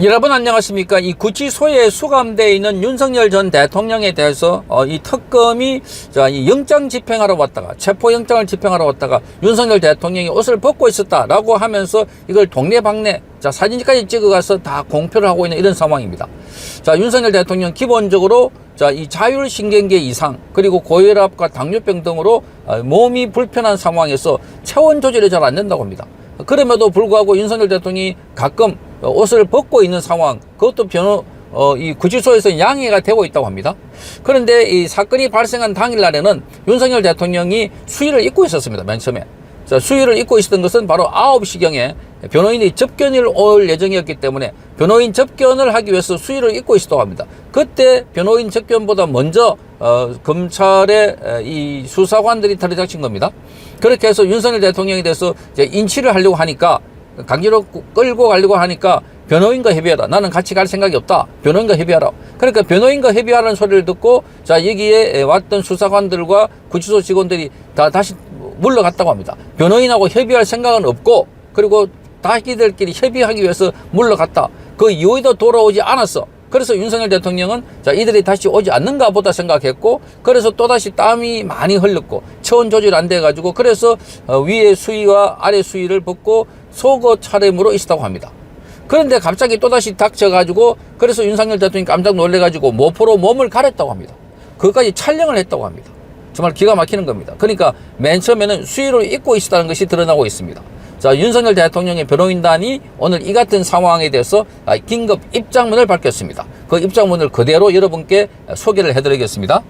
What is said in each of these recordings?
여러분 안녕하십니까. 이 구치소에 수감되어 있는 윤석열 전 대통령에 대해서 이 특검이 이 영장 집행하러 왔다가 체포영장을 집행하러 왔다가 윤석열 대통령이 옷을 벗고 있었다라고 하면서 이걸 동네방네 사진까지 찍어가서 다 공표를 하고 있는 이런 상황입니다. 윤석열 대통령 기본적으로 이 자율신경계 이상 그리고 고혈압과 당뇨병 등으로 몸이 불편한 상황에서 체온 조절이 잘 안 된다고 합니다. 그럼에도 불구하고 윤석열 대통령이 가끔 옷을 벗고 있는 상황, 그것도 이 구치소에서 양해가 되고 있다고 합니다. 그런데 이 사건이 발생한 당일날에는 윤석열 대통령이 수의를 입고 있었습니다. 맨 처음에. 수의를 입고 있었던 것은 바로 9시경에 변호인이 접견을 올 예정이었기 때문에 변호인 접견을 하기 위해서 수의를 입고 있었다고 합니다. 그때 변호인 접견보다 먼저 검찰의 이 수사관들이 들이닥친 겁니다. 그렇게 해서 윤석열 대통령에 대해서 이제 인치를 하려고 하니까, 강제로 끌고 가려고 하니까 변호인과 협의하라. 나는 같이 갈 생각이 없다. 변호인과 협의하라. 그러니까 변호인과 협의하라는 소리를 듣고 여기에 왔던 수사관들과 구치소 직원들이 다시 물러갔다고 합니다. 변호인하고 협의할 생각은 없고, 그리고 자기들끼리 협의하기 위해서 물러갔다. 그 이후에도 돌아오지 않았어. 그래서 윤석열 대통령은 이들이 다시 오지 않는가 보다 생각했고, 그래서 또다시 땀이 많이 흘렀고 체온 조절이 안 돼가지고, 그래서 위에 수의와 아래 수의를 벗고 속옷 차림으로 있었다고 합니다. 그런데 갑자기 또다시 닥쳐가지고, 그래서 윤석열 대통령이 깜짝 놀래가지고 모포로 몸을 가렸다고 합니다. 그것까지 촬영을 했다고 합니다. 정말 기가 막히는 겁니다. 그러니까 맨 처음에는 수의를 입고 있었다는 것이 드러나고 있습니다. 윤석열 대통령의 변호인단이 오늘 이 같은 상황에 대해서 긴급 입장문을 밝혔습니다. 그 입장문을 그대로 여러분께 소개를 해드리겠습니다.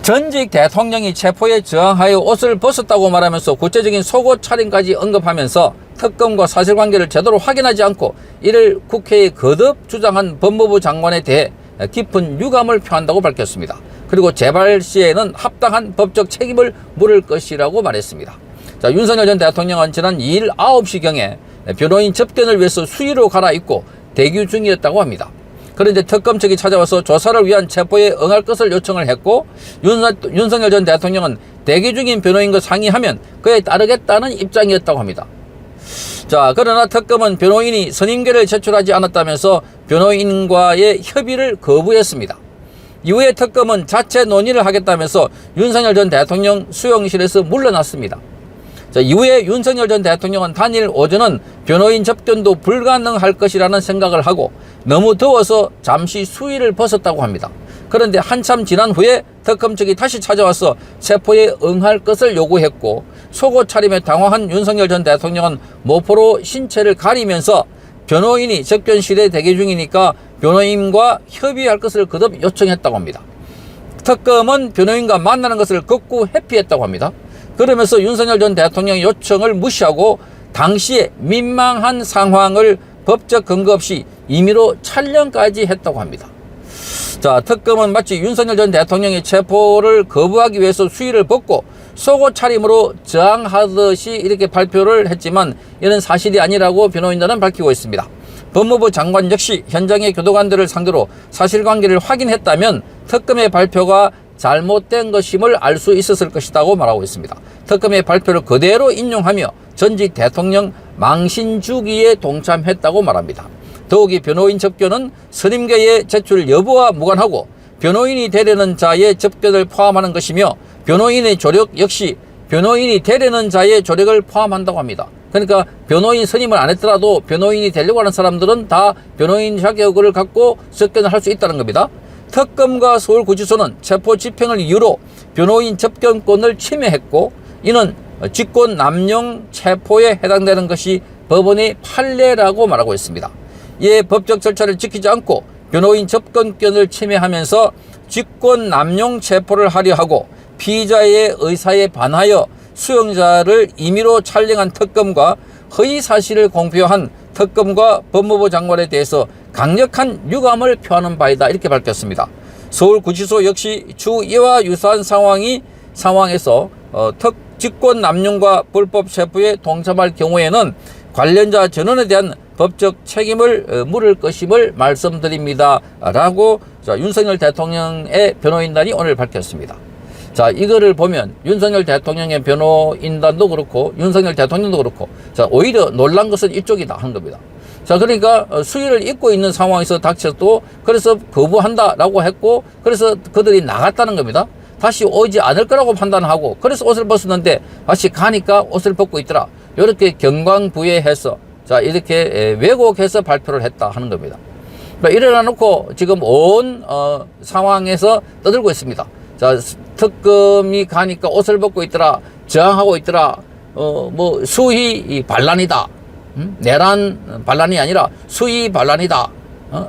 전직 대통령이 체포에 저항하여 옷을 벗었다고 말하면서 구체적인 속옷 차림까지 언급하면서 특검과 사실관계를 제대로 확인하지 않고 이를 국회에 거듭 주장한 법무부 장관에 대해 깊은 유감을 표한다고 밝혔습니다. 그리고 재발 시에는 합당한 법적 책임을 물을 것이라고 말했습니다. 윤석열 전 대통령은 지난 2일 9시경에 변호인 접견을 위해서 수의로 갈아입고 대기 중이었다고 합니다. 그런데 특검 측이 찾아와서 조사를 위한 체포에 응할 것을 요청을 했고, 윤석열 전 대통령은 대기 중인 변호인과 상의하면 그에 따르겠다는 입장이었다고 합니다. 그러나 특검은 변호인이 선임계를 제출하지 않았다면서 변호인과의 협의를 거부했습니다. 이후에 특검은 자체 논의를 하겠다면서 윤석열 전 대통령 수용실에서 물러났습니다. 이후에 윤석열 전 대통령은 단일 오전은 변호인 접견도 불가능할 것이라는 생각을 하고 너무 더워서 잠시 수의를 벗었다고 합니다. 그런데 한참 지난 후에 특검 측이 다시 찾아와서 체포에 응할 것을 요구했고, 속옷 차림에 당황한 윤석열 전 대통령은 모포로 신체를 가리면서 변호인이 접견실에 대기 중이니까 변호인과 협의할 것을 거듭 요청했다고 합니다. 특검은 변호인과 만나는 것을 극구 회피했다고 합니다. 그러면서 윤석열 전 대통령의 요청을 무시하고 당시에 민망한 상황을 법적 근거 없이 임의로 촬영까지 했다고 합니다. 특검은 마치 윤석열 전 대통령의 체포를 거부하기 위해서 수의를 벗고 속옷 차림으로 저항하듯이 이렇게 발표를 했지만 이는 사실이 아니라고 변호인단은 밝히고 있습니다. 법무부 장관 역시 현장의 교도관들을 상대로 사실관계를 확인했다면 특검의 발표가 잘못된 것임을 알 수 있었을 것이라고 말하고 있습니다. 특검의 발표를 그대로 인용하며 전직 대통령 망신 주기에 동참했다고 말합니다. 더욱이 변호인 접견은 선임계의 제출 여부와 무관하고 변호인이 되려는 자의 접견을 포함하는 것이며, 변호인의 조력 역시 변호인이 되려는 자의 조력을 포함한다고 합니다. 그러니까 변호인 선임을 안 했더라도 변호인이 되려고 하는 사람들은 다 변호인 자격을 갖고 접견을 할 수 있다는 겁니다. 특검과 서울구치소는 체포 집행을 이유로 변호인 접견권을 침해했고, 이는 직권 남용 체포에 해당되는 것이 법원의 판례라고 말하고 있습니다. 이에 법적 절차를 지키지 않고 변호인 접견권을 침해하면서 직권 남용 체포를 하려 하고 피의자의 의사에 반하여 수용자를 임의로 촬영한 특검과 허위 사실을 공표한 특검과 법무부 장관에 대해서 강력한 유감을 표하는 바이다, 이렇게 밝혔습니다. 서울구치소 역시 주 이와 유사한 상황에서 직권 남용과 불법 체포에 동참할 경우에는 관련자 전원에 대한 법적 책임을 물을 것임을 말씀드립니다 라고 윤석열 대통령의 변호인단이 오늘 밝혔습니다. 이거를 보면 윤석열 대통령의 변호인단도 그렇고 윤석열 대통령도 그렇고 오히려 놀란 것은 이쪽이다 하는 겁니다. 자, 그러니까 수의를 입고 있는 상황에서 닥쳐도 그래서 거부한다라고 했고, 그래서 그들이 나갔다는 겁니다. 다시 오지 않을 거라고 판단하고, 그래서 옷을 벗었는데 다시 가니까 옷을 벗고 있더라. 이렇게 경광부회해서, 자, 이렇게 왜곡해서 발표를 했다 하는 겁니다. 그러니까 이래놔 놓고 지금 온 상황에서 떠들고 있습니다. 자, 특검이 가니까 옷을 벗고 있더라, 저항하고 있더라, 뭐 수의 반란이다, 내란 반란이 아니라 수의 반란이다,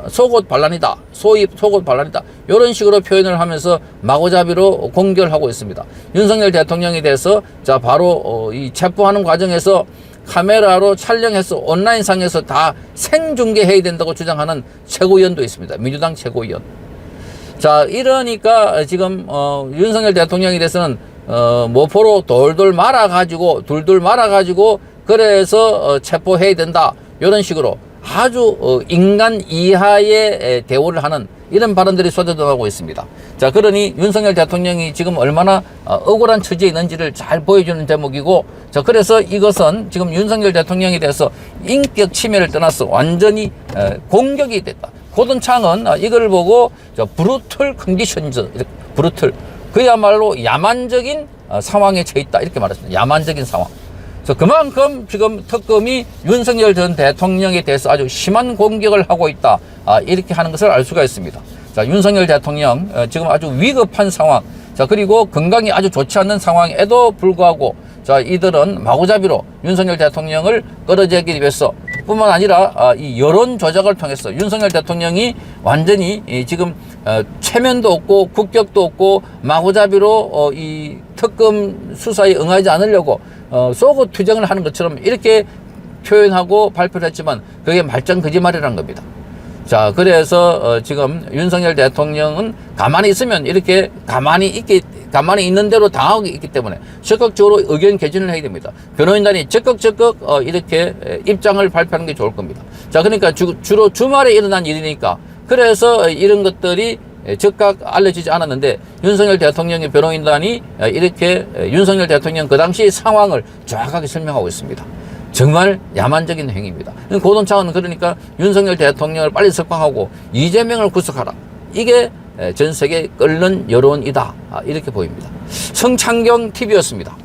속옷 반란이다, 속옷 반란이다, 이런 식으로 표현을 하면서 마구잡이로 공격하고 있습니다. 윤석열 대통령에 대해서 자, 바로 이 체포하는 과정에서 카메라로 촬영해서 온라인상에서 다 생중계해야 된다고 주장하는 최고위원도 있습니다. 민주당 최고위원. 자, 이러니까 지금 윤석열 대통령에 대해서는 모포로 돌돌 말아가지고 그래서 체포해야 된다, 이런 식으로 아주 인간 이하의 대우를 하는 이런 발언들이 쏟아져나오고 있습니다. 자, 그러니 윤석열 대통령이 지금 얼마나 억울한 처지에 있는지를 잘 보여주는 대목이고, 자, 그래서 이것은 지금 윤석열 대통령에 대해서 인격 침해를 떠나서 완전히 공격이 됐다. 고든창은 이걸 보고 브루틀 컨디션즈, 브루틀, 그야말로 야만적인 상황에 처해 있다, 이렇게 말했습니다. 야만적인 상황. 그만큼 지금 특검이 윤석열 전 대통령에 대해서 아주 심한 공격을 하고 있다, 이렇게 하는 것을 알 수가 있습니다. 자, 윤석열 대통령 지금 아주 위급한 상황, 자, 그리고 건강이 아주 좋지 않는 상황에도 불구하고, 자, 이들은 마구잡이로 윤석열 대통령을 끌어제기 위해서 뿐만 아니라 이 여론 조작을 통해서 윤석열 대통령이 완전히 지금 체면도 없고 국격도 없고 마구잡이로 이 특검 수사에 응하지 않으려고 속옷 투쟁을 하는 것처럼 이렇게 표현하고 발표를 했지만 그게 말짱 거짓말이라는 겁니다. 자, 그래서 지금 윤석열 대통령은 가만히 있으면 이렇게 가만히 있는 대로 당하고 있기 때문에 적극적으로 의견 개진을 해야 됩니다. 변호인단이 적극 이렇게 입장을 발표하는 게 좋을 겁니다. 자, 그러니까 주로 주말에 일어난 일이니까, 그래서 이런 것들이 즉각 알려지지 않았는데 윤석열 대통령의 변호인단이 이렇게 윤석열 대통령 그 당시 상황을 정확하게 설명하고 있습니다. 정말 야만적인 행위입니다. 고동창은 그러니까 윤석열 대통령을 빨리 석방하고 이재명을 구속하라, 이게 전 세계에 끓는 여론이다, 이렇게 보입니다. 성창경 TV였습니다.